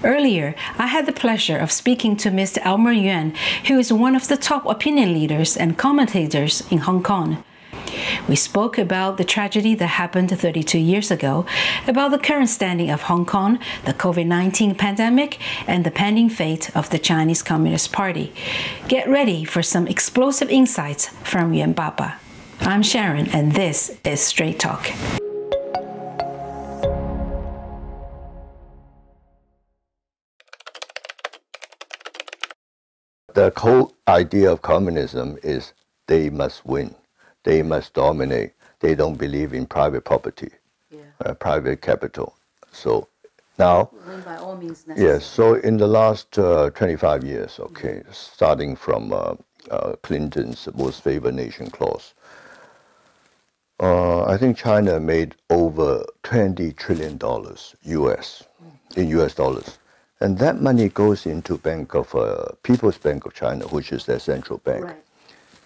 Earlier, I had the pleasure of speaking to Mr. Elmer Yuen, who is one of the top opinion leaders and commentators in Hong Kong. We spoke about the tragedy that happened 32 years ago, about the current standing of Hong Kong, the COVID-19 pandemic, and the pending fate of the Chinese Communist Party. Get ready for some explosive insights from Yuen Papa. I'm Sharon, and this is Straight Talk. The whole idea of communism is they must win. They must dominate. They don't believe in private property, private capital. So now, win by all means necessary. Yes. So in the last 25 years, starting from Clinton's most favored nation clause, I think China made over $20 trillion in US dollars. And that money goes into People's Bank of China, which is their central bank. Right.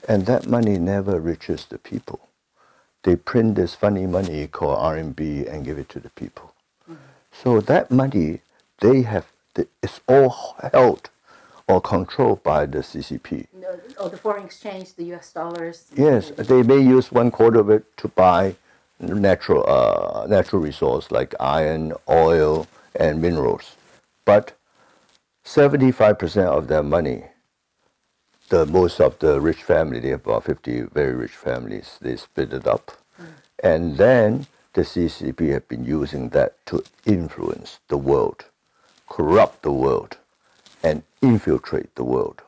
And that money never reaches the people. They print this funny money called RMB and give it to the people. So that money, it's all held or controlled by the CCP. Or the foreign exchange, the US dollars. Yes, they may use 1/4 of it to buy natural resource like iron, oil, and minerals. But 75% of their money, most of the rich family, they have about 50 very rich families, they split it up. And then the CCP have been using that to influence the world, corrupt the world, and infiltrate the world.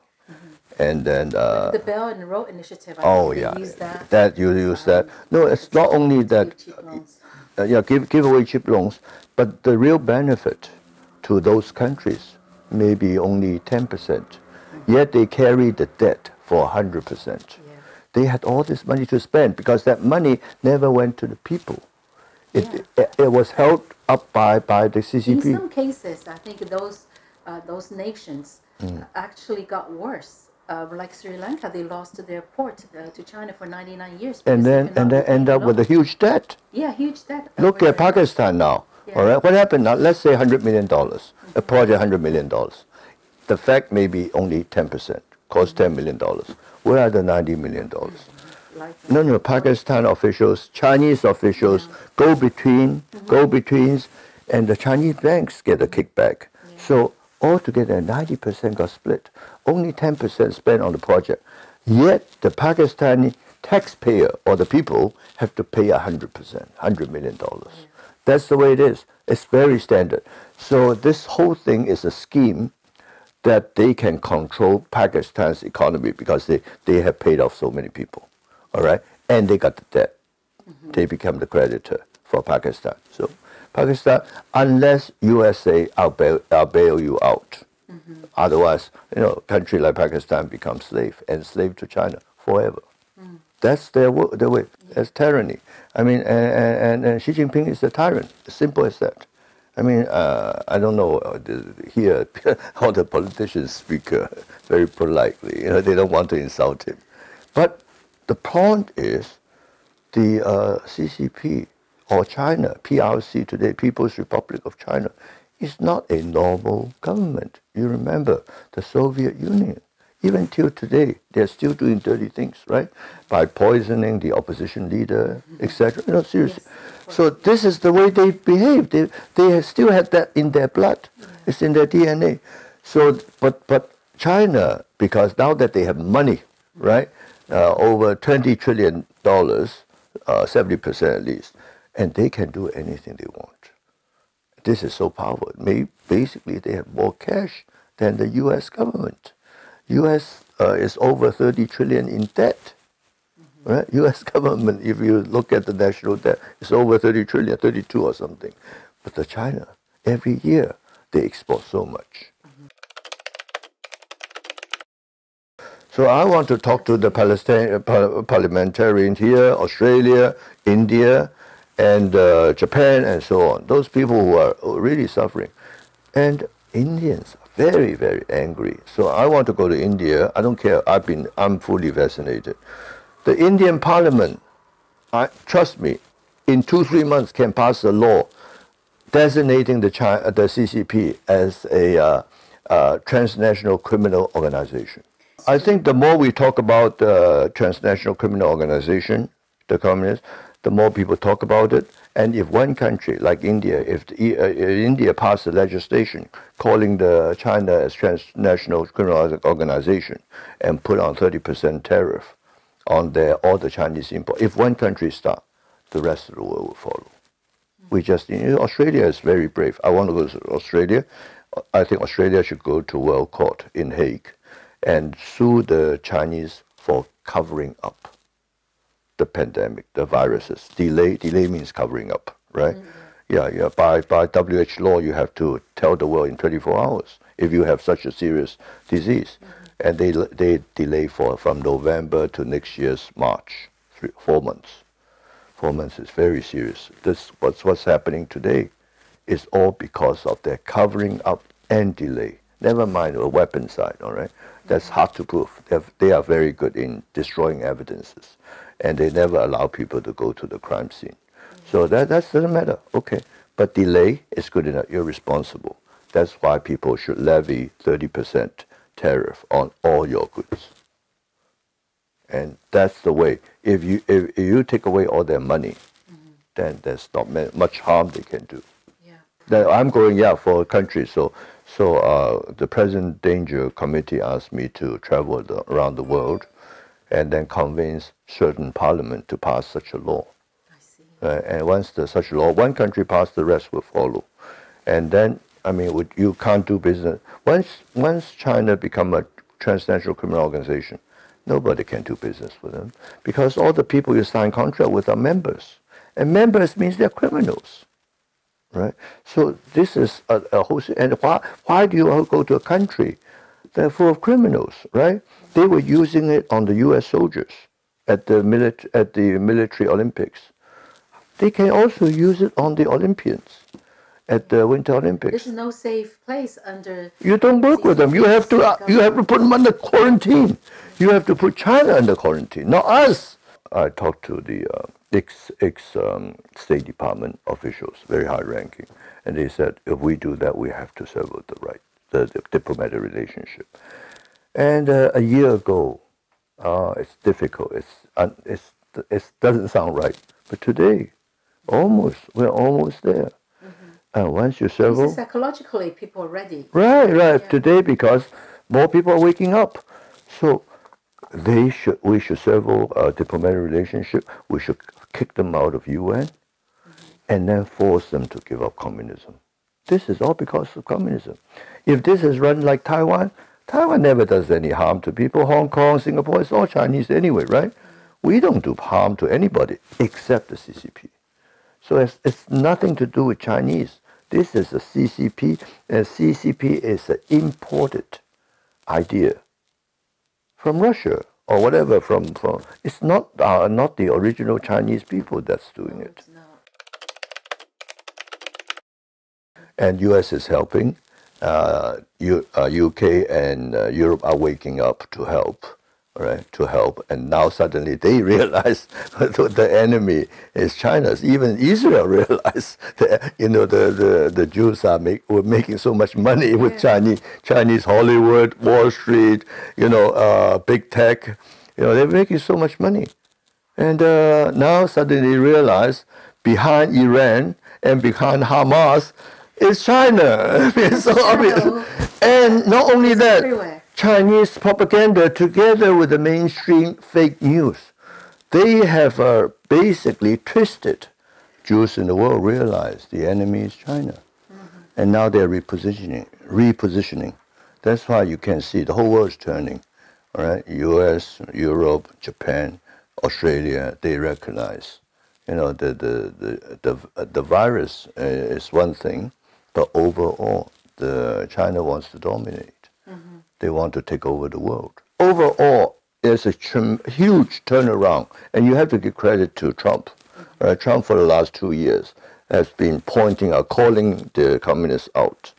And then the Belt and Road Initiative, use that. That you use that. No, it's not only that. Give away cheap loans, but the real benefit to those countries may be only 10%. Yet they carry the debt for 100%. They had all this money to spend because that money never went to the people. It was held up by the CCP. In some cases, I think those nations actually got worse. Like Sri Lanka, they lost their port to China for 99 years. And then end up with a huge debt. Yeah, huge debt. Look at Pakistan now. All right, what happened now? Let's say $100 million, a project $100 million. The fact may be only 10%, cost $10 million. Where are the $90 million? No, Pakistan officials, Chinese officials, go-betweens, and the Chinese banks get a kickback. So altogether, 90% got split. Only 10% spent on the project. Yet the Pakistani taxpayer or the people have to pay 100%, $100 million. That's the way it is. It's very standard. So this whole thing is a scheme that they can control Pakistan's economy because they have paid off so many people, all right? And they got the debt. They become the creditor for Pakistan. So Pakistan, unless USA, I'll bail you out. Otherwise, country like Pakistan becomes enslaved to China forever. That's their way. That's tyranny. I mean, and Xi Jinping is a tyrant. As simple as that. I mean, I don't know. Here, all the politicians speak very politely. They don't want to insult him. But the point is, the CCP or China, PRC today, People's Republic of China, is not a normal government. You remember the Soviet Union. Even till today, they're still doing dirty things, right? By poisoning the opposition leader, etc. Seriously. Yes. So this is the way they behave. They still have that in their blood. It's in their DNA. So, but China, because now that they have money, right? Over $20 trillion, 70% at least, and they can do anything they want. This is so powerful. Basically, they have more cash than the U.S. government. U.S. is over 30 trillion in debt, right? U.S. government, if you look at the national debt, is over 30 trillion, 32 or something. But the China, every year, they export so much. So I want to talk to the Palestinian parliamentarians here, Australia, India, and Japan, and so on. Those people who are really suffering. And Indians are very, very angry. So I want to go to India. I don't care. I'm fully vaccinated. The Indian parliament, trust me, in 2-3 months can pass a law designating the CCP as a transnational criminal organization. I think the more we talk about the transnational criminal organization, the communists, the more people talk about it. And if one country like India, if India passed a legislation calling the China as transnational criminal organization and put on 30% tariff on all the Chinese import, if one country start, the rest of the world will follow. We just, Australia is very brave. I want to go to Australia. I think Australia should go to World Court in Hague and sue the Chinese for covering up the pandemic, the viruses. Delay means covering up, right? Yeah. By WHO law, you have to tell the world in 24 hours if you have such a serious disease. And they delay from November to next year's March, 4 months. 4 months is very serious. What's happening today is all because of their covering up and delay. Never mind the weapon side, all right? That's hard to prove. They are very good in destroying evidences, and they never allow people to go to the crime scene. So that doesn't matter, okay. But delay is good enough. You're responsible. That's why people should levy 30% tariff on all your goods. And that's the way. If you take away all their money, then there's not much harm they can do. I'm going, for a country. So the Present Danger Committee asked me to travel around the world and then convince certain parliament to pass such a law. I see. And once such a law, one country passed, the rest will follow. And then, you can't do business. Once China become a transnational criminal organization, nobody can do business with them because all the people you sign contract with are members. And members means they're criminals. Right, so this is a whole. And why do you go to a country that's full of criminals? Right, they were using it on the U.S. soldiers at the military Olympics. They can also use it on the Olympians at the Winter Olympics. There's no safe place under. You don't work with them. You have to put them under quarantine. You have to put China under quarantine, not us. I talked to the State Department officials, very high-ranking, and they said, if we do that, we have to sever the diplomatic relationship. And a year ago, it's difficult. It doesn't sound right. But today, we're almost there. And once you sever, psychologically, people are ready. Right. Yeah. Today, because more people are waking up, so we should sever a diplomatic relationship. We should kick them out of UN, and then force them to give up communism. This is all because of communism. If this is run like Taiwan, Taiwan never does any harm to people. Hong Kong, Singapore, it's all Chinese anyway, right? We don't do harm to anybody except the CCP. So it's nothing to do with Chinese. This is a CCP, and CCP is an imported idea from Russia or whatever. It's not the original Chinese people that's doing it. And U.S. is helping. UK and Europe are waking up to help. Right, to help, and now suddenly they realize the enemy is China. Even Israel realized that the Jews were making so much money with Chinese Hollywood, Wall Street, big tech. They're making so much money, and now suddenly realize behind Iran and behind Hamas is China. It's so obvious, and not only that. Everywhere. Chinese propaganda together with the mainstream fake news. They have basically twisted Jews in the world realize the enemy is China. And now they're repositioning. That's why you can see the whole world is turning. All right, US, Europe, Japan, Australia, they recognize. The virus is one thing, but overall, China wants to dominate. They want to take over the world. Overall, there's a huge turnaround, and you have to give credit to Trump. Trump, for the last 2 years, has been calling the communists out.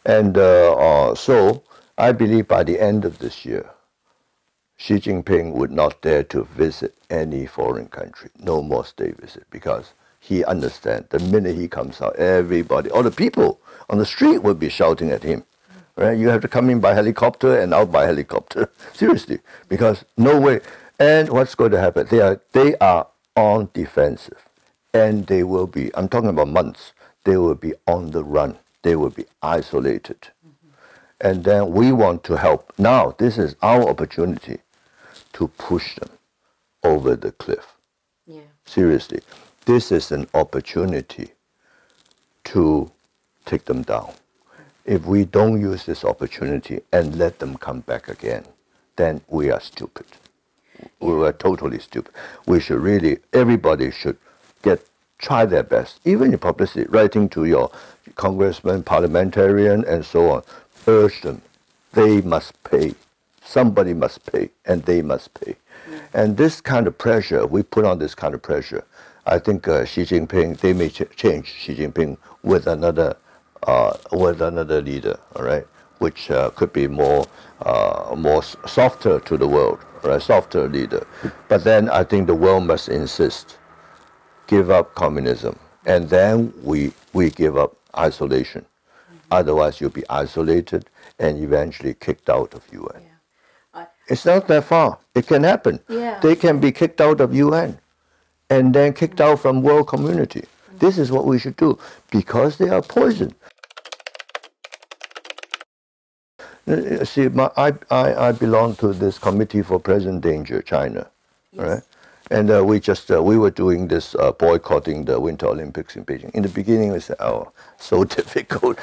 And so I believe by the end of this year, Xi Jinping would not dare to visit any foreign country, no more state visit, because he understands. The minute he comes out, everybody, all the people on the street will be shouting at him. Right? You have to come in by helicopter and out by helicopter. Seriously, because no way. And what's going to happen? They are on defensive, and they will be. I'm talking about months. They will be on the run. They will be isolated, and then we want to help. Now this is our opportunity to push them over the cliff. Yeah. Seriously, this is an opportunity to take them down. If we don't use this opportunity and let them come back again, then we are stupid. We are totally stupid. We should really, everybody should try their best, even in publicity, writing to your congressman, parliamentarian, and so on. Urge them. They must pay. Somebody must pay, and they must pay. And this kind of pressure, we put on this kind of pressure. I think Xi Jinping, they may change Xi Jinping with another leader, all right, which could be more softer to the world, right, softer leader. But then I think the world must insist, give up communism, and then we give up isolation. Otherwise, you'll be isolated and eventually kicked out of UN. It's not that far. It can happen. They can be kicked out of UN and then kicked out from world community. This is what we should do, because they are poison. See, I belong to this Committee for Present Danger, China, right? And we were doing this boycotting the Winter Olympics in Beijing. In the beginning, we said, oh, so difficult,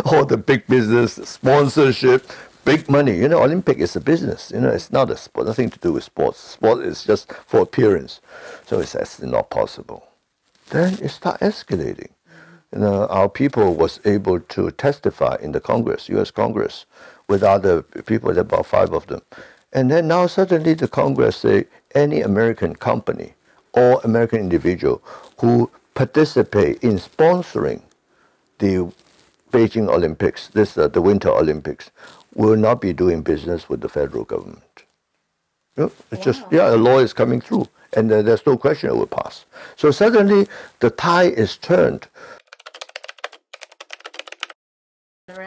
all the big business, sponsorship, big money. Olympic is a business. It's not a sport, nothing to do with sports. Sport is just for appearance. So it's not possible. Then it started escalating. Our people was able to testify in the Congress, U.S. Congress, with other people, about 5 of them. And then now suddenly the Congress say any American company or American individual who participate in sponsoring the Beijing Olympics, the Winter Olympics, will not be doing business with the federal government. It's just, a law is coming through, and there's no question it will pass. So suddenly the tide is turned.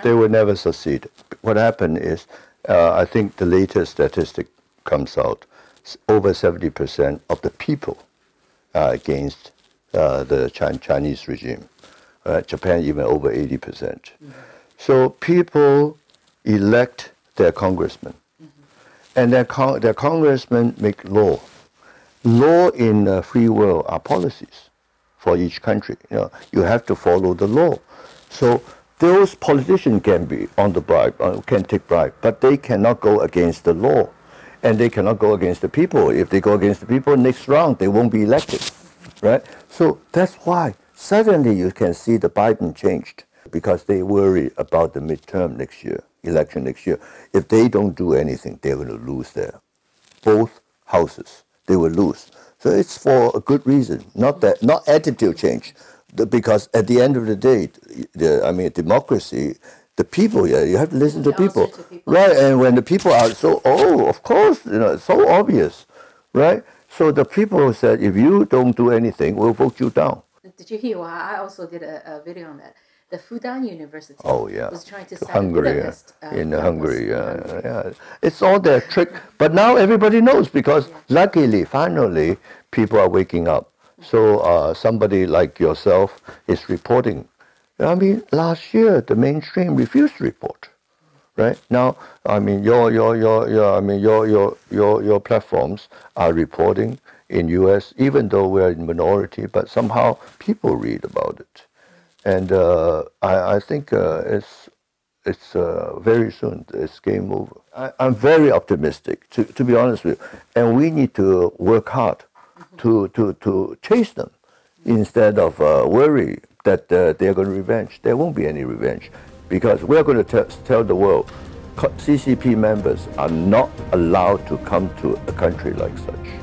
They will never succeed. What happened is, I think the latest statistic comes out, over 70% of the people are against the Chinese regime. Japan even over 80%. So people elect their congressmen, and their congressmen make law. Law in a free world are policies for each country. You have to follow the law. So those politicians can be on the bribe, can take bribe, but they cannot go against the law, and they cannot go against the people. If they go against the people, next round they won't be elected, right? So that's why suddenly you can see the Biden changed, because they worry about the midterm next year, election next year. If they don't do anything, they're going to lose both houses. They will lose. So it's for a good reason, not attitude change. Because at the end of the day, democracy, the people, you have to listen to people. Right? And when the people are of course, it's so obvious, right? So the people said, if you don't do anything, we'll vote you down. Did you hear? Well, I also did a video on that. The Fudan University was trying to start Hungary, in Hungary, It's all their trick. But now everybody knows, because luckily, finally, people are waking up. So somebody like yourself is reporting. Last year the mainstream refused to report, right? Now, your platforms are reporting in U.S. even though we're in minority, but somehow people read about it, and I think it's very soon it's game over. I'm very optimistic, to be honest with you, and we need to work hard to chase them, instead of worry that they're going to revenge. There won't be any revenge, because we're going to tell the world CCP members are not allowed to come to a country like such.